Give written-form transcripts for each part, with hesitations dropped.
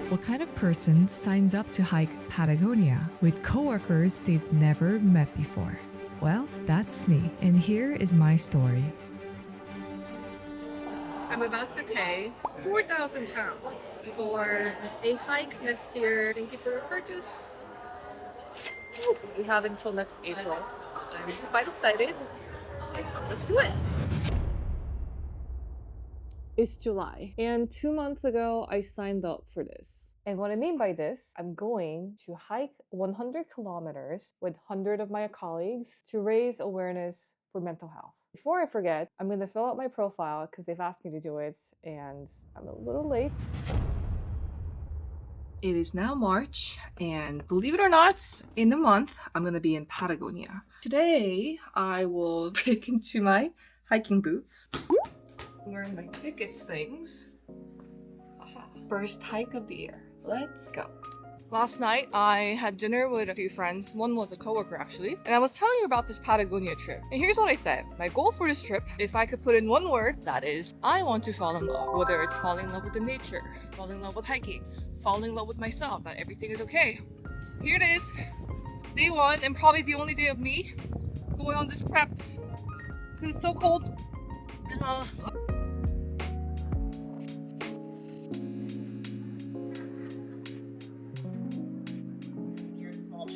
What kind of person signs up to hike Patagonia with coworkers they've never met before? Well, that's me, and here is my story. I'm about to pay £4,000 for a hike next year. Thank you for your purchase. We have until next April. I'm quite excited. Let's do it. It's July, and 2 months ago I signed up for this. And what I mean by this, I'm going to hike 100 kilometers with 100 of my colleagues to raise awareness for mental health. Before I forget, I'm going to fill out my profile because they've asked me to do it, and I'm a little late. It is now March, and believe it or not, in a month, I'm going to be in Patagonia. Today, I will break into my hiking boots. I'm wearing my thickest things. Aha. First hike of the year. Let's go. Last night, I had dinner with a few friends. One was a coworker, actually. And I was telling you about this Patagonia trip. And here's what I said. My goal for this trip, if I could put in one word, that is, I want to fall in love. Whether it's falling in love with the nature, falling in love with hiking, falling in love with myself, that everything is okay. Here it is. Day one, and probably the only day of me going on this prep. Because it's so cold.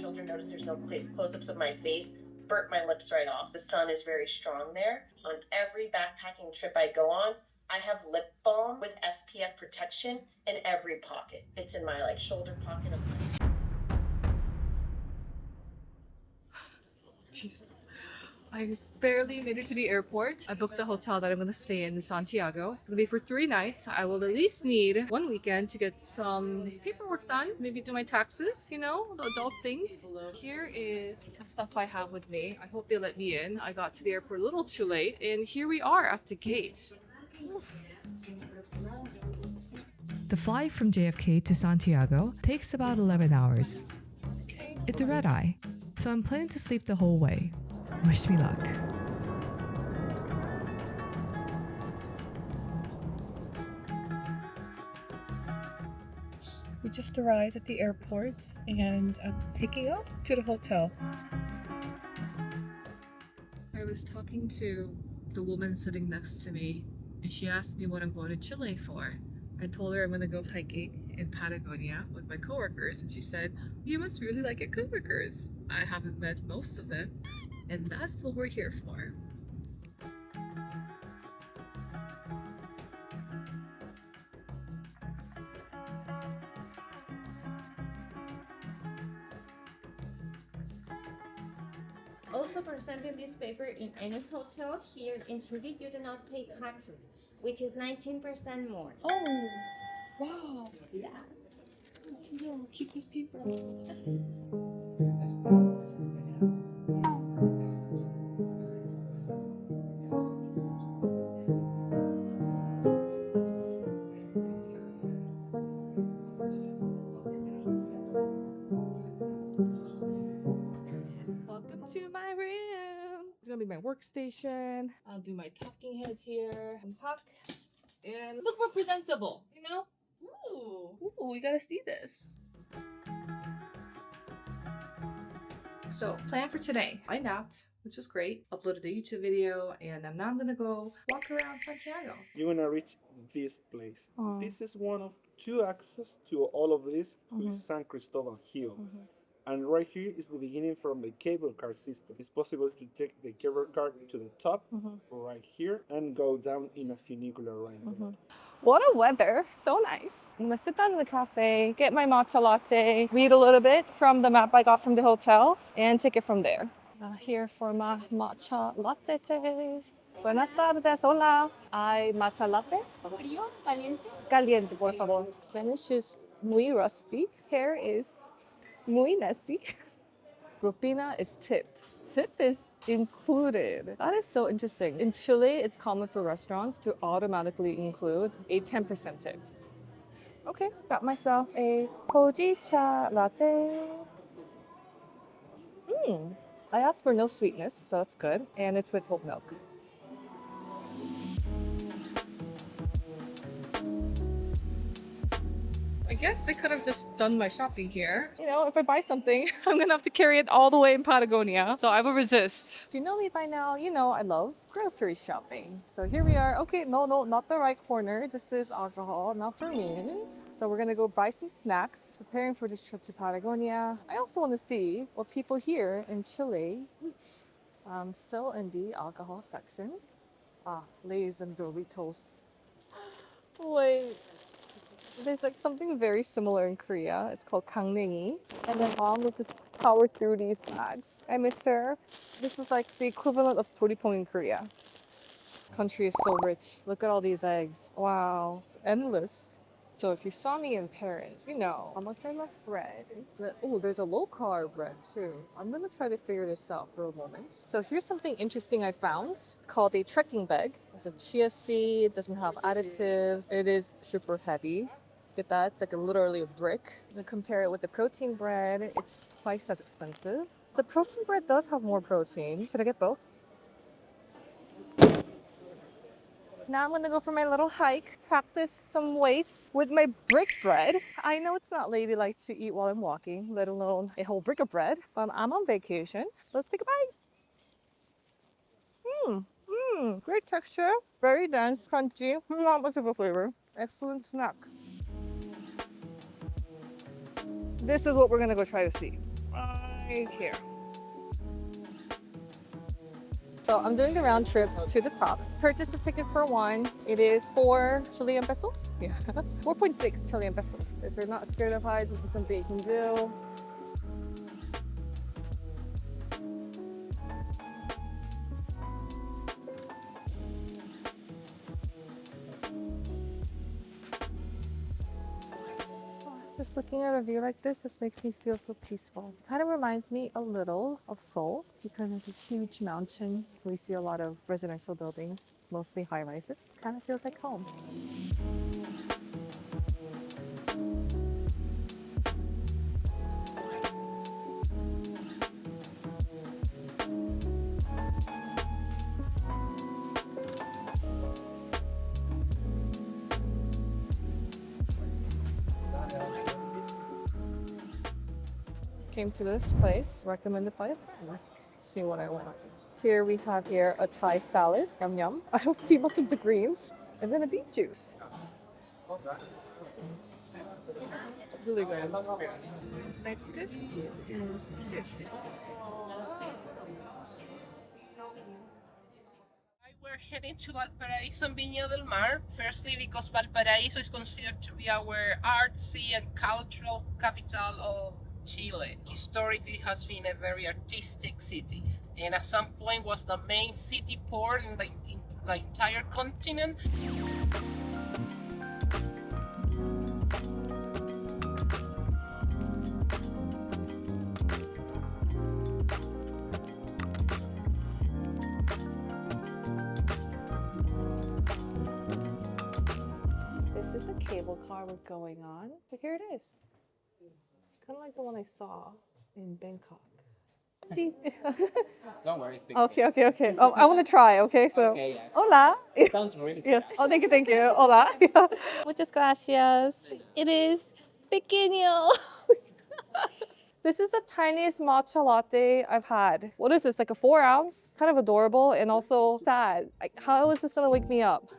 Children notice there's no close-ups of my face, burnt my lips right off. The sun is very strong there. On every backpacking trip I go on, I have lip balm with SPF protection in every pocket. It's in my shoulder pocket of my... I barely made it to the airport. I booked a hotel that I'm gonna stay in Santiago. It's gonna be for 3 nights. I will at least need 1 weekend to get some paperwork done, maybe do my taxes, you know, the adult things. Here is the stuff I have with me. I hope they let me in. I got to the airport a little too late, and here we are at the gate. The flight from JFK to Santiago takes about 11 hours. It's a red eye, so I'm planning to sleep the whole way. Wish me luck. We just arrived at the airport, and I'm picking up to the hotel. I was talking to the woman sitting next to me, and she asked me what I'm going to Chile for. I told her I'm going to go hiking in Patagonia with my coworkers, and she said, "You must really like your coworkers." I haven't met most of them, and that's what we're here for. Also presenting this paper in any hotel here in Chile, you do not pay taxes, which is 19% more. Oh, wow. Yeah. Yeah, keep this paper. Welcome to my room. It's gonna be my workstation. I'll do my talking heads here. Unpack and look more presentable, you know? Ooh, you gotta see this. So, plan for today. I napped, which was great. Uploaded a YouTube video, and now I'm gonna go walk around Santiago. You're gonna reach this place. Oh. This is one of 2 access to all of this, who is San Cristóbal Hill. And right here is the beginning from the cable car system. It's possible to take the cable car to the top, right here, and go down in a funicular line. What a weather. So nice. I'm gonna sit down in the cafe, get my matcha latte, read a little bit from the map I got from the hotel, and take it from there. Here for my matcha latte. Buenas tardes, hola. Hay matcha latte? Frío, caliente. Caliente, por favor. Spanish is muy rusty. Hair is muy messy. Propina is tipped. Tip is included. That is so interesting. In Chile, it's common for restaurants to automatically include a 10% tip. Okay, got myself a hojicha latte. I asked for no sweetness, so that's good. And it's with whole milk. guess I could have just done my shopping here. You know, if I buy something, I'm gonna have to carry it all the way in Patagonia. So I will resist. If you know me by now, you know I love grocery shopping. So here we are. Okay, no, not the right corner. This is alcohol, not for me. So we're gonna go buy some snacks, preparing for this trip to Patagonia. I also want to see what people here in Chile eat. I'm still in the alcohol section. Lay's and Doritos. Wait, there's like something very similar in Korea. It's called kangnengi. And then mom would just power through these bags. I miss her. This is like the equivalent of toripong in Korea. Country is so rich. Look at all these eggs. Wow, it's endless. So if you saw me in Paris, you know how much I love bread. Oh, there's a low-carb bread too. I'm gonna try to figure this out for a moment. So here's something interesting I found called a trekking bag. It's a chia seed, it doesn't have additives. It is super heavy. Look at that, it's like literally a brick. To compare it with the protein bread, it's twice as expensive. The protein bread does have more protein. Should I get both? Now I'm gonna go for my little hike, practice some weights with my brick bread. I know it's not ladylike to eat while I'm walking, let alone a whole brick of bread, but I'm on vacation. Let's take a bite. Great texture, very dense, crunchy, not much of a flavor. Excellent snack. This is what we're gonna go try to see, right here. So I'm doing the round trip to the top. Purchased a ticket for one. It is 4 Chilean pesos. Yeah, 4.6 Chilean pesos. If you're not scared of heights, this is something you can do. Just looking at a view like this makes me feel so peaceful. Kind of reminds me a little of Seoul because it's a huge mountain. We see a lot of residential buildings, mostly high-rises. Kind of feels like home. Came to this place, recommended by a friend. Let's see what I want. Here we have a Thai salad, yum yum. I don't see much of the greens. And then a beet juice. Really good. Next dish. We're heading to Valparaíso and Viña del Mar. Firstly, because Valparaíso is considered to be our artsy and cultural capital of Chile. Historically has been a very artistic city, and at some point was the main city port in the entire continent. This is a cable car we're going on, but here it is. It's kind of like the one I saw in Bangkok. See? Don't worry, speak. Okay. Oh, I want to try, okay? So, Okay, yes. hola. It sounds really good. Yes. Oh, thank you. Hola. Muchas gracias. It is pequeño. This is the tiniest matcha latte I've had. What is this, like a 4 ounce? Kind of adorable and also sad. Like, how is this gonna wake me up?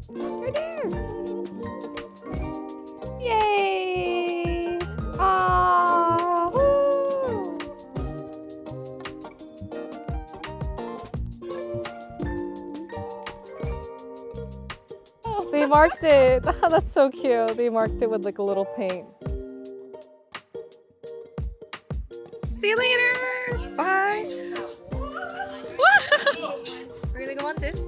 We're there! Yay! Ah! Woo! Oh, they marked it. That's so cute. They marked it with like a little paint. See you later! Bye! We're gonna go on this.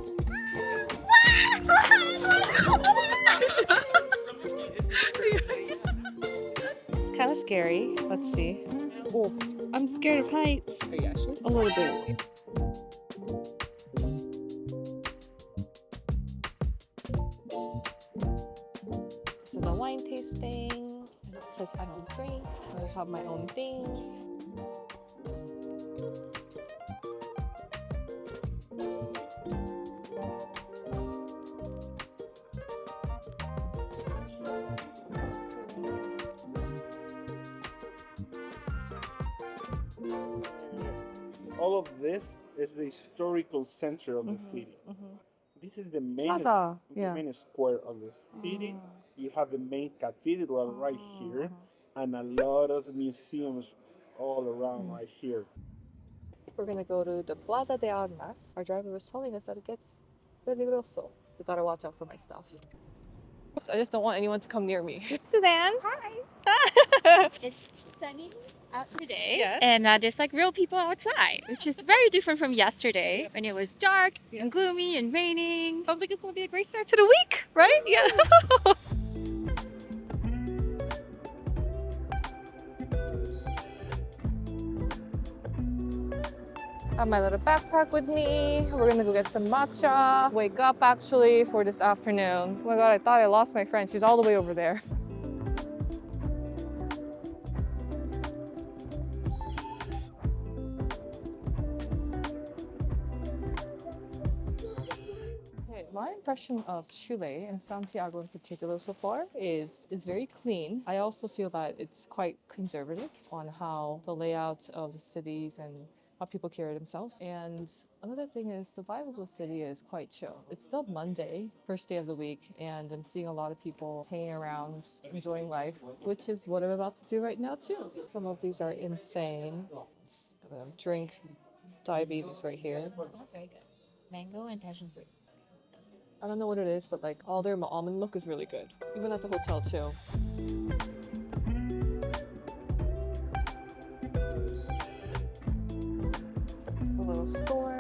It's kind of scary. Let's see. Oh, I'm scared of heights. Are you actually? A little bit. This is a wine tasting because I don't drink. I have my own thing. All of this is the historical center of the city. This is the main, Plaza, the yeah. main square of the city. You have the main cathedral right here, and a lot of museums all around right here. We're gonna go to the Plaza de Armas. Our driver was telling us that it gets peligroso. We gotta watch out for my stuff. I just don't want anyone to come near me. Suzanne! Hi. It's sunny out today. Yes. And there's like real people outside, which is very different from yesterday when it was dark and gloomy and raining. Sounds like it's gonna be a great start to the week, right? Yeah. I have my little backpack with me. We're gonna go get some matcha. Wake up actually for this afternoon. Oh my god, I thought I lost my friend. She's all the way over there. Okay, my impression of Chile and Santiago in particular so far is very clean. I also feel that it's quite conservative on how the layout of the cities and how people carry themselves. And another thing is the vibe of the city is quite chill. It's still Monday, first day of the week, and I'm seeing a lot of people hanging around, enjoying life, which is what I'm about to do right now too. Some of these are insane. Drink diabetes right here. That's very good. Mango and passion fruit. I don't know what it is, but like all their almond milk is really good. Even at the hotel too. It's a little store.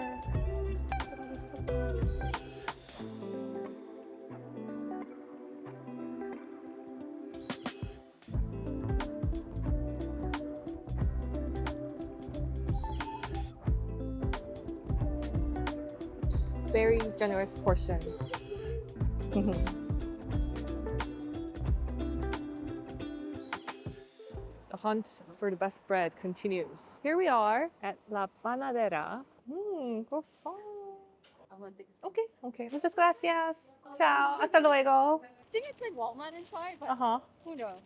Very generous portion. The hunt for the best bread continues. Here we are at La Panadera. Croissant. Okay, okay. Muchas gracias. Ciao. Hasta luego. I think it's like walnut inside, but who knows?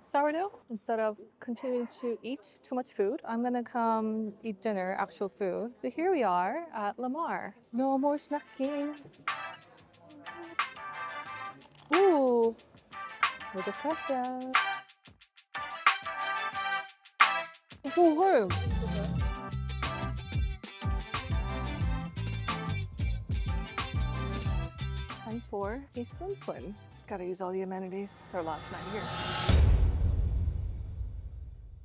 Sourdough. Instead of continuing to eat too much food, I'm gonna come eat dinner, actual food. But here we are at Lamar. No more snacking. Ooh. Muchas gracias. Time for a swim. Gotta use all the amenities. It's our last night here.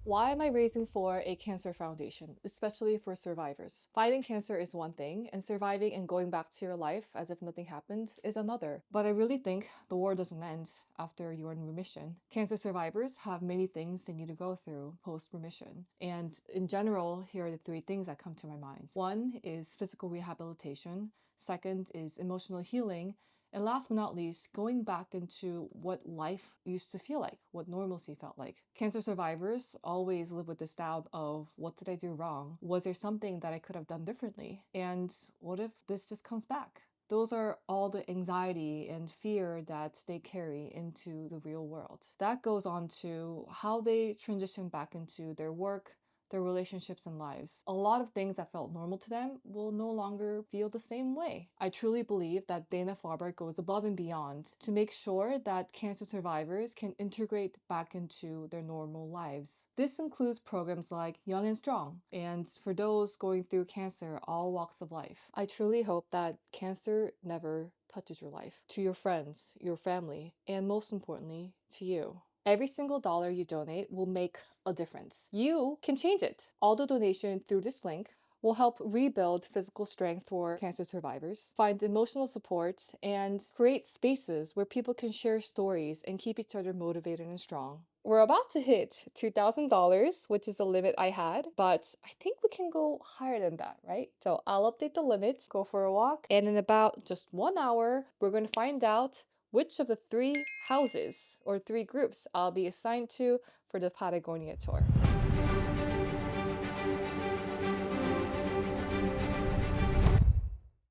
Why am I raising for a cancer foundation, especially for survivors? Fighting cancer is one thing, and surviving and going back to your life as if nothing happened is another. But I really think the war doesn't end after you're in remission. Cancer survivors have many things they need to go through post-remission. And in general, here are the three things that come to my mind. One is physical rehabilitation. Second is emotional healing. And last but not least, going back into what life used to feel like, what normalcy felt like. Cancer survivors always live with this doubt of, what did I do wrong? Was there something that I could have done differently? And what if this just comes back? Those are all the anxiety and fear that they carry into the real world. That goes on to how they transition back into their work, their relationships and lives. A lot of things that felt normal to them will no longer feel the same way. I truly believe that Dana-Farber goes above and beyond to make sure that cancer survivors can integrate back into their normal lives. This includes programs like Young and Strong, and for those going through cancer, all walks of life. I truly hope that cancer never touches your life, to your friends, your family, and most importantly, to you. Every single dollar you donate will make a difference. You can change it. All the donation through this link will help rebuild physical strength for cancer survivors, find emotional support, and create spaces where people can share stories and keep each other motivated and strong. We're about to hit $2,000, which is the limit I had, but I think we can go higher than that, right? So I'll update the limit, go for a walk, and in about just 1 hour, we're going to find out which of the 3 houses or 3 groups I'll be assigned to for the Patagonia tour.